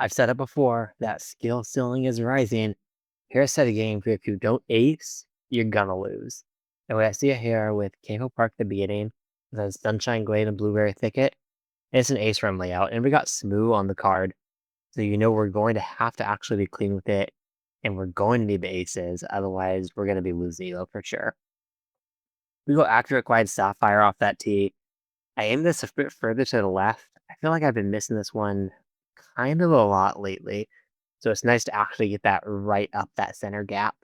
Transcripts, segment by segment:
I've said it before, that skill ceiling is rising. Here's a set of games where if you don't ace, you're gonna lose. And we I see it here with Cahill Park at the beginning, the Sunshine Glade and Blueberry Thicket. It's an ace run layout, and we got Smoo on the card. So you know we're going to have to actually be clean with it, and we're going to need the aces, otherwise we're gonna be losing Elo for sure. We go Accurate Glide Sapphire off that tee. I aim this a bit further to the left. I feel like I've been missing this one kind of a lot lately. So it's nice to actually get that right up that center gap.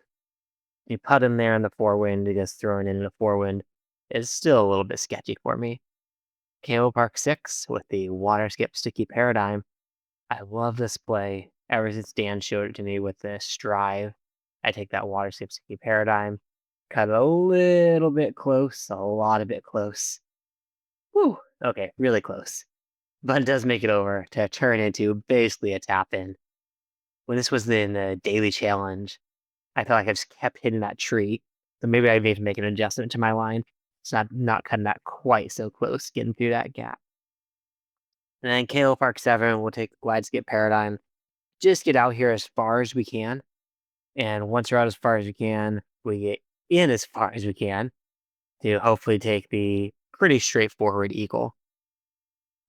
You put in there in the forewind, because throwing in the forewind is still a little bit sketchy for me. Camo Park 6 with the Water Skip Sticky Paradigm. I love this play ever since Dan showed it to me with the Strive. I take that Water Skip Sticky Paradigm, cut it a little bit close, a lot of bit close. Whew, okay, really close. But it does make it over to turn into basically a tap in. When this was in the daily challenge, I felt like I just kept hitting that tree. So maybe I need to make an adjustment to my line. It's not cutting that quite so close, getting through that gap. And then KO Park 7, we'll take Glide Skip Paradigm. Just get out here as far as we can. And once you're out as far as you can, we get in as far as we can to hopefully take the pretty straightforward eagle.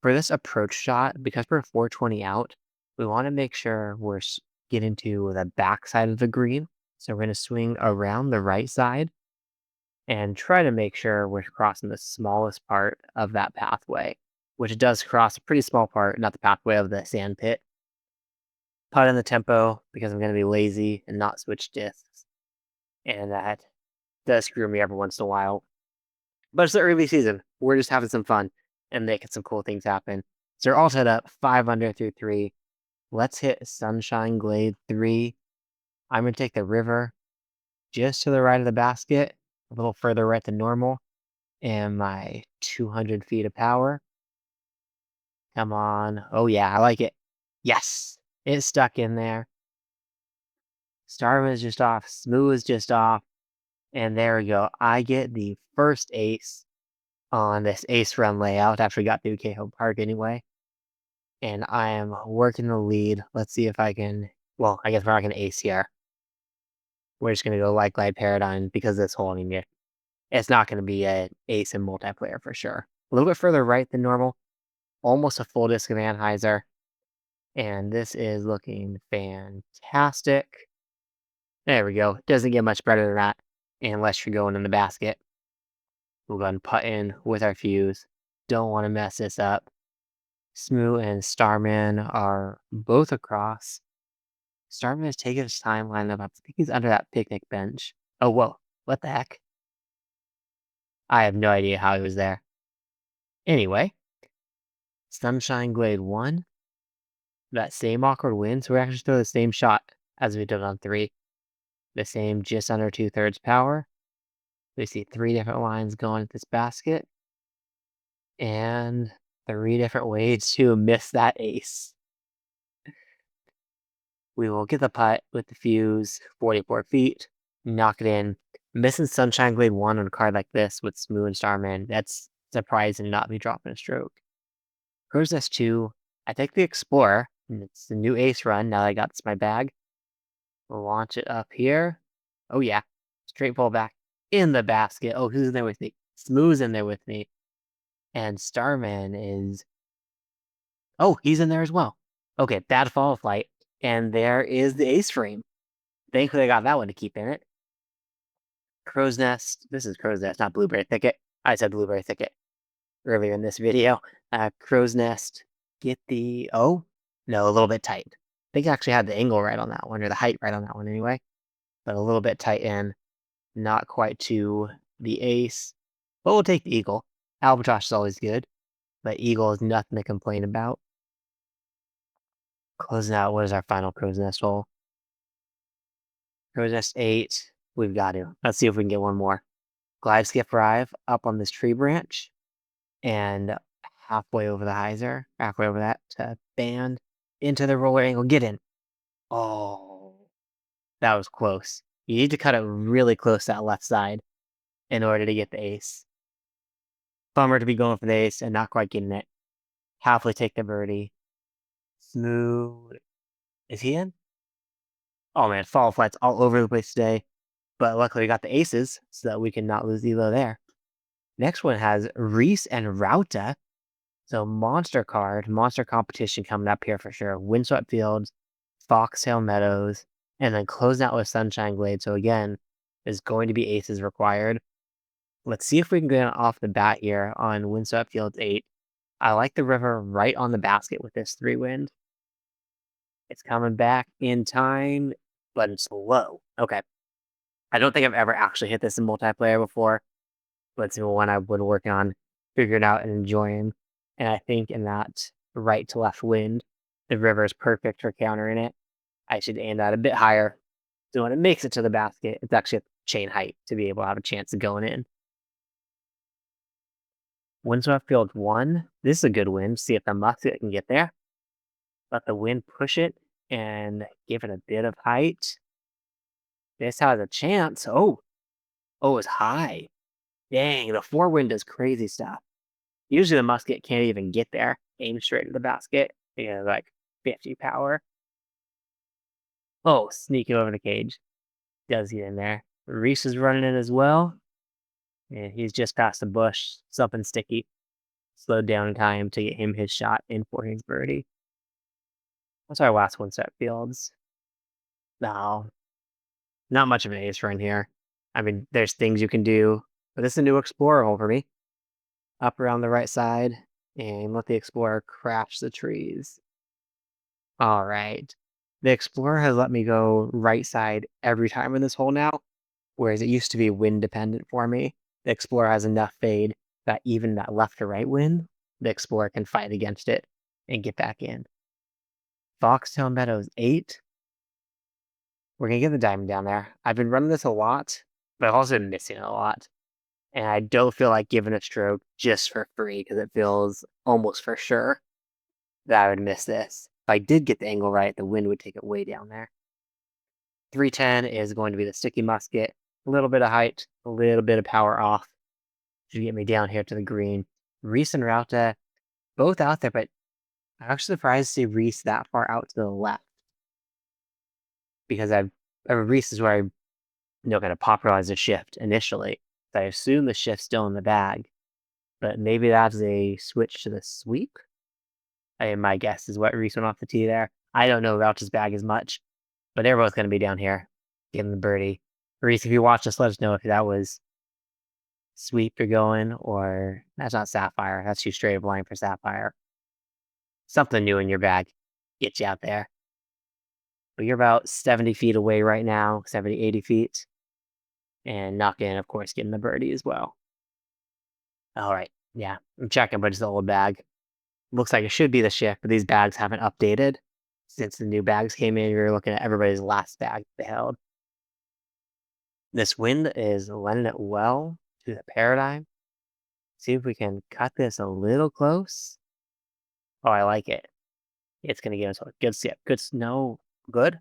For this approach shot, because we're 420 out, we want to make sure we're getting to the back side of the green. So we're going to swing around the right side and try to make sure we're crossing the smallest part of that pathway, which it does cross a pretty small part, not the pathway of the sand pit. Putt in the tempo because I'm going to be lazy and not switch discs. And that does screw me every once in a while. But it's the early season. We're just having some fun and making some cool things happen. So we're all set up 5 under through 3. Let's hit Sunshine Glade 3. I'm going to take the river just to the right of the basket, a little further right than normal, and my 200 feet of power. Come on. Oh, yeah, I like it. Yes, it's stuck in there. Starman is just off. Smoo is just off. And there we go. I get the first ace on this ace run layout after we got through Cahill Park anyway. And I am working the lead. Let's see if I can. Well, I guess we're not going to ace here. We're just going to go Light Glide Paradigm because this hole, I mean, it's not going to be an ace in multiplayer for sure. A little bit further right than normal. Almost a full disc of Anheuser. And this is looking fantastic. There we go. Doesn't get much better than that unless you're going in the basket. We'll go ahead and putt in with our fuse. Don't want to mess this up. Smoo and Starman are both across. Starman is taking his time lining up. I think he's under that picnic bench. Oh, whoa. What the heck? I have no idea how he was there. Anyway, Sunshine Glade 1. That same awkward win. So we're actually still the same shot as we did on 3. The same just under 2/3 power. We see 3 different lines going at this basket. And 3 different ways to miss that ace. We will get the putt with the fuse, 44 feet, knock it in. Missing Sunshine Glade 1 on a card like this with Smoo and Starman, that's surprising to not be dropping a stroke. Crow's Nest 2, I take the Explorer, and it's the new ace run now that I got this in my bag. We'll launch it up here. Oh yeah, straight pull back in the basket. Oh, who's in there with me? Smoo's in there with me. And Starman is... Oh, he's in there as well. Okay, bad fall flight. And there is the ace frame. Thankfully, I got that one to keep in it. Crow's Nest. This is Crow's Nest, not Blueberry Thicket. I said Blueberry Thicket earlier in this video. Crow's Nest. Get the... Oh, no, a little bit tight. I think I actually had the angle right on that one, or the height right on that one anyway. But a little bit tight in. Not quite to the ace. But we'll take the eagle. Albatross is always good. But eagle is nothing to complain about. Closing out, what is our final Crow's Nest hole? Crow's Nest 8. We've got to. Let's see if we can get one more. Glide Skip Arrive up on this tree branch. And halfway over the hyzer. Halfway over that to band. Into the roller angle. Get in. Oh. That was close. You need to cut it really close to that left side in order to get the ace. Bummer to be going for the ace and not quite getting it. Halfway take the birdie. Smooth. Is he in? Oh man, follow flights all over the place today. But luckily we got the aces so that we can not lose Elo there. Next one has Reese and Rauta. So monster card, monster competition coming up here for sure. Windswept Fields, Foxtail Meadows, and then closing out with Sunshine Glade. So again, there's going to be aces required. Let's see if we can get off the bat here on Windswept Fields 8. I like the river right on the basket with this 3 wind. It's coming back in time, but it's low. Okay. I don't think I've ever actually hit this in multiplayer before, but it's one I've been working on figuring out and enjoying. And I think in that right to left wind, the river is perfect for countering it. I should aim that a bit higher. So when it makes it to the basket, it's actually at chain height to be able to have a chance of going in. Windswept Field 1. This is a good wind. See if the musket can get there. Let the wind push it and give it a bit of height. This has a chance. Oh, it's high. Dang, the 4 wind does crazy stuff. Usually the musket can't even get there. Aim straight at the basket. Like 50 power. Oh, sneaking over the cage. Does get in there. Reese is running in as well. And he's just past the bush. Something sticky. Slowed down in time to get him his shot in for his birdie. What's our last one set fields? No. Not much of an ace run here. I mean, there's things you can do, but this is a new Explorer hole for me. Up around the right side, and let the Explorer crash the trees. All right. The Explorer has let me go right side every time in this hole now, whereas it used to be wind dependent for me. The Explorer has enough fade that even that left or right wind, the Explorer can fight against it and get back in. Foxtail Meadows 8. We're gonna get the diamond down there. I've been running this a lot, but I've also been missing it a lot. And I don't feel like giving a stroke just for free because it feels almost for sure that I would miss this. If I did get the angle right, the wind would take it way down there. 310 is going to be the sticky musket. A little bit of height, a little bit of power off. Should get me down here to the green. Reese and Rauta, both out there, but I'm actually surprised to see Reese that far out to the left. Because Reese is where I kind of popularize the shift initially. So I assume the shift's still in the bag, but maybe that's a switch to the sweep. My guess is what Reese went off the tee there. I don't know Rouch's bag as much, but they're both going to be down here getting the birdie. Reese, if you watch this, let us know if that was sweep you're going, or that's not Sapphire. That's too straight of line for Sapphire. Something new in your bag. Get you out there. But you're about 70 feet away right now, 70, 80 feet. And knocking, of course, getting the birdie as well. All right. Yeah, I'm checking, but it's the old bag. Looks like it should be the shift, but these bags haven't updated since the new bags came in. You're looking at everybody's last bag they held. This wind is lending it well to the paradigm. See if we can cut this a little close. Oh, I like it. It's going to give us a good skip. Good snow. Good.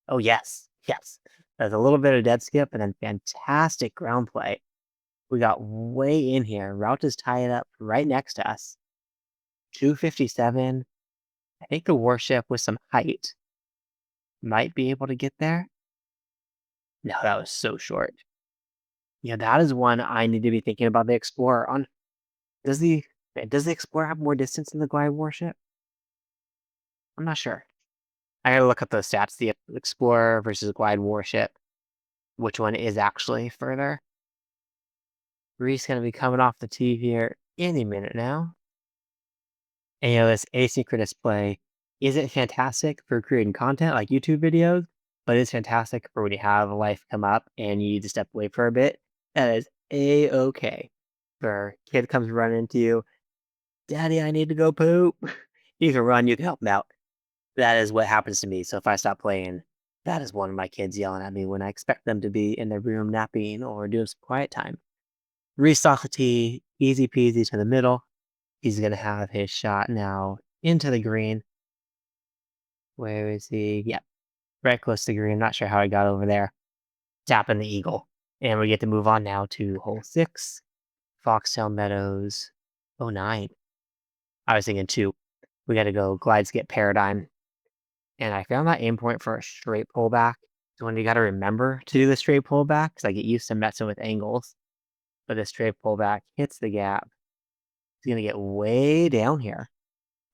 Oh, yes. Yes. There's a little bit of dead skip and then fantastic ground play. We got way in here. Route is tied up right next to us. 257. I think the warship with some height might be able to get there. No, that was so short. Yeah, that is one I need to be thinking about the Explorer on. Does the Explorer have more distance than the Glide warship? I'm not sure. I gotta look up those stats. The Explorer versus Glide warship. Which one is actually further? Reese gonna be coming off the tee here any minute now. And this asynchronous play isn't fantastic for creating content like YouTube videos, but it's fantastic for when you have life come up and you need to step away for a bit. That is a-okay. For kid comes running into you, Daddy, I need to go poop. You can run, you can help them out. That is what happens to me. So if I stop playing, that is one of my kids yelling at me when I expect them to be in their room napping or doing some quiet time. Restock the tee, easy peasy to the middle. He's going to have his shot now into the green. Where is he? Yep, right close to the green. Not sure how I got over there. Tapping the eagle. And we get to move on now to hole 6. Foxtail Meadows 09. I was thinking 2. We got to go glide skip paradigm. And I found that aim point for a straight pullback. So when you got to remember to do the straight pullback, because I get used to messing with angles, but the straight pullback hits the gap. It's going to get way down here.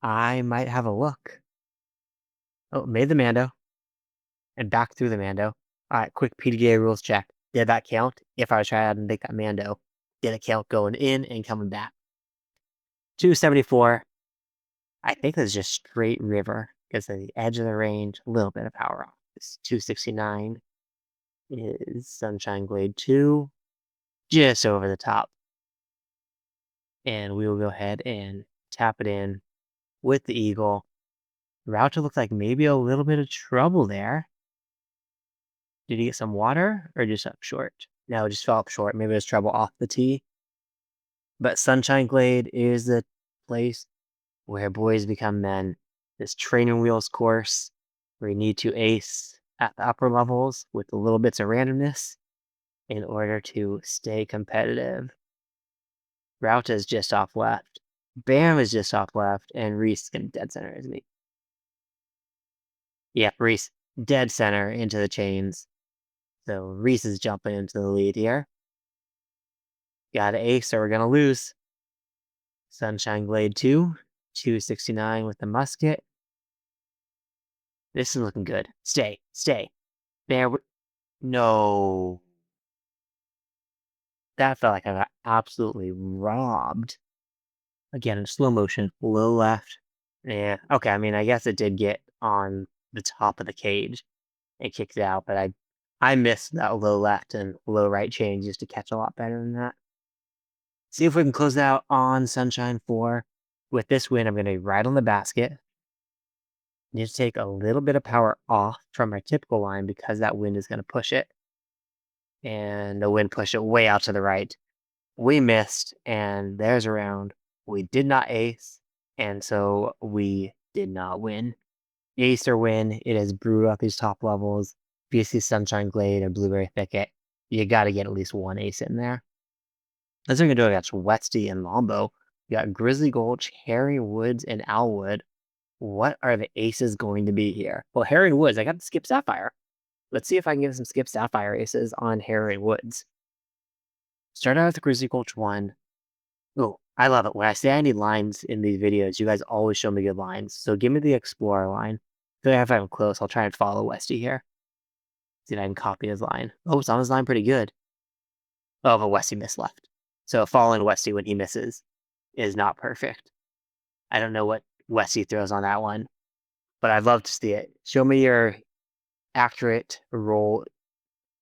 I might have a look. Oh, made the Mando and back through the Mando. All right, quick PDGA rules check. Did that count? If I was trying to make that Mando, did it count going in and coming back? 274. I think that's just straight river because of the edge of the range, a little bit of power off. This 269 is Sunshine Glade 2, just over the top. And we will go ahead and tap it in with the eagle. Router looks like maybe a little bit of trouble there. Did he get some water or just up short? No, just fell up short. Maybe there's trouble off the tee. But Sunshine Glade is the place where boys become men. This training wheels course where you need to ace at the upper levels with the little bits of randomness in order to stay competitive. Rauta is just off left. Bam is just off left, and Reese is going to dead center, isn't he? Yeah, Reese dead center into the chains. So Reese is jumping into the lead here. Got an ace, or we're going to lose. Sunshine Glade 2, 269 with the musket. This is looking good. Stay, stay. There. No. That felt like I got absolutely robbed. Again, in slow motion, low left. Yeah, okay, I mean, I guess it did get on the top of the cage and kicked it out, but I missed that low left and low right change just to catch a lot better than that. See if we can close out on Sunshine 4. With this win, I'm going to be right on the basket. Need to take a little bit of power off from our typical line because that wind is going to push it. And the wind pushed it way out to the right. We missed, and there's a round. We did not ace, and so we did not win. Ace or win, it has brewed up these top levels. If you see Sunshine Glade or Blueberry Thicket, you got to get at least one ace in there. That's what we're going to do against Westy and Lombo. You got Grizzly Gulch, Harry Woods, and Alwood. What are the aces going to be here? Well, Harry Woods, I got the Skip Sapphire. Let's see if I can get some Skip Sapphire aces on Harry Woods. Start out with the Grizzly Gulch 1. Oh, I love it. When I say I need lines in these videos, you guys always show me good lines. So give me the Explorer line. If I'm close, I'll try and follow Westy here. See if I can copy his line. Oh, it's on his line pretty good. Oh, but Westy missed left. So following Westy when he misses is not perfect. I don't know what Westy throws on that one, but I'd love to see it. Show me your accurate roll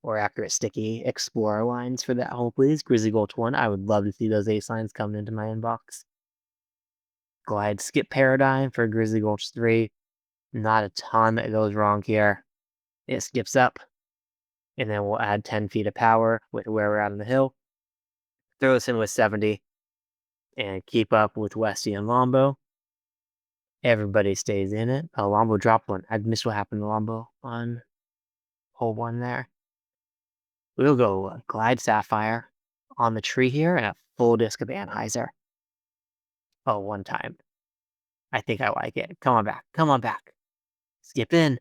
or accurate sticky Explorer lines for that hole, please. Grizzly Gulch 1. I would love to see those ace lines coming into my inbox. Glide Skip Paradigm for Grizzly Gulch 3. Not a ton that goes wrong here. It skips up, and then we'll add 10 feet of power with where we're at on the hill. Throw this in with 70, and keep up with Westy and Lombo. Everybody stays in it. Oh, Lombo dropped one. I missed what happened to Lombo on hole 1 there. We'll go Glide Sapphire on the tree here and a full disc of Anheuser. Oh, one time. I think I like it. Come on back. Come on back. Skip in.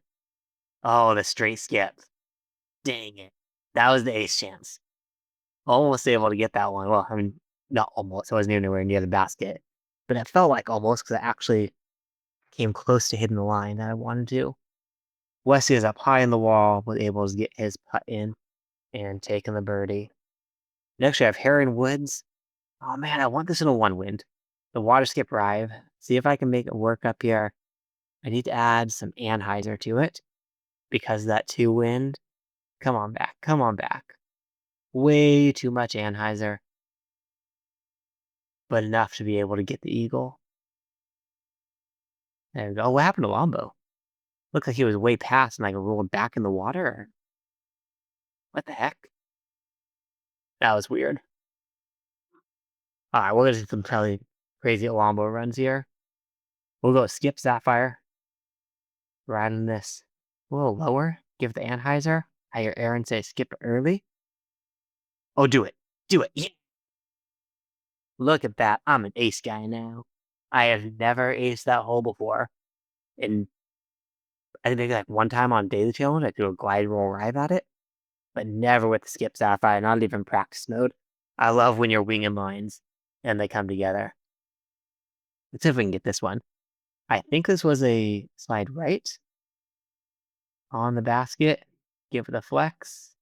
Oh, the straight skip. Dang it. That was the ace chance. Almost able to get that one. Well, I mean, not almost. I wasn't even anywhere near the basket. But it felt like almost because I actually came close to hitting the line that I wanted to. Westy is up high in the wall, was able to get his putt in and taking the birdie. Next, we have Heron Woods. Oh man, I want this in a 1 wind. The water skip drive. See if I can make it work up here. I need to add some Anheuser to it because that 2 wind. Come on back. Come on back. Way too much Anheuser, but enough to be able to get the eagle. There we go. Oh, what happened to Lombo? Looked like he was way past and like rolled back in the water. What the heck? That was weird. All right, we're gonna do some probably crazy Lombo runs here. We'll go Skip Sapphire. Right on this. A little lower. Give the Anheuser. I hear Aaron say skip early. Oh, do it. Do it. Yeah. Look at that. I'm an ace guy now. I have never aced that hole before. And I think maybe, like, one time on daily challenge, I threw a glide roll right at it, but never with the skip sapphire, not even practice mode. I love when you're winging mines and they come together. Let's see if we can get this one. I think this was a slide right on the basket. Give it a flex.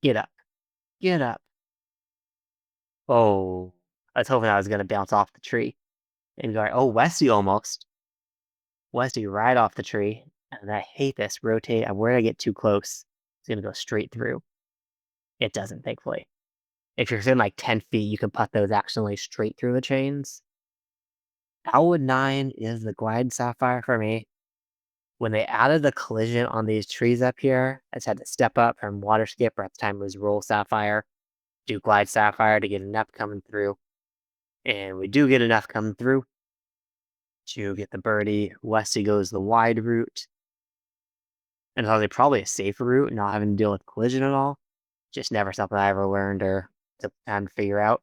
Get up. Get up. Oh, I was hoping I was gonna bounce off the tree and go, right, oh, Westy almost. Westy right off the tree. And I hate this. Rotate. Where I get too close, it's gonna go straight through. It doesn't, thankfully. If you're within like 10 feet, you can put those accidentally straight through the chains. Elwood 9 is the glide sapphire for me. When they added the collision on these trees up here, I just had to step up from water skip, or at the time it was roll sapphire, do glide sapphire to get enough coming through. And we do get enough coming through to get the birdie. Westy goes the wide route. And it's probably a safer route, not having to deal with collision at all. Just never something I ever learned or took time to figure out.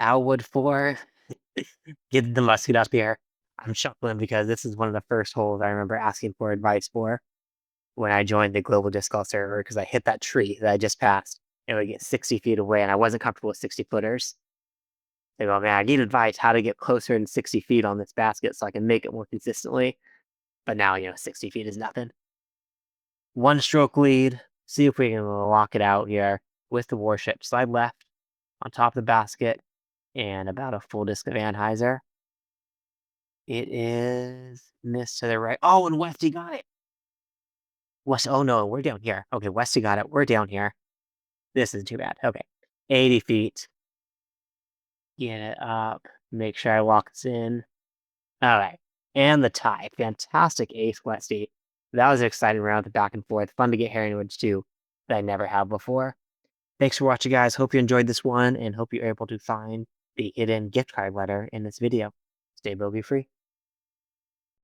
Alwood 4, get the musket up here. I'm chuckling because this is one of the first holes I remember asking for advice for when I joined the global disc golf server, because I hit that tree that I just passed and it would get 60 feet away and I wasn't comfortable with 60 footers. They go, man, I need advice how to get closer than 60 feet on this basket so I can make it more consistently. But now, 60 feet is nothing. One stroke lead. See if we can lock it out here with the warship. Slide left on top of the basket and about a full disc of Anheuser. It is missed to the right. Oh, and Westy got it. West. Oh no, we're down here. Okay, Westy got it. We're down here. This isn't too bad. Okay, 80 feet. Get it up. Make sure I lock this in. All right, and the tie. Fantastic ace, Westy. That was an exciting round, the back and forth. Fun to get Herring Woods too, that I never have before. Thanks for watching, guys. Hope you enjoyed this one and hope you're able to find the hidden gift card letter in this video. Stay bogey free.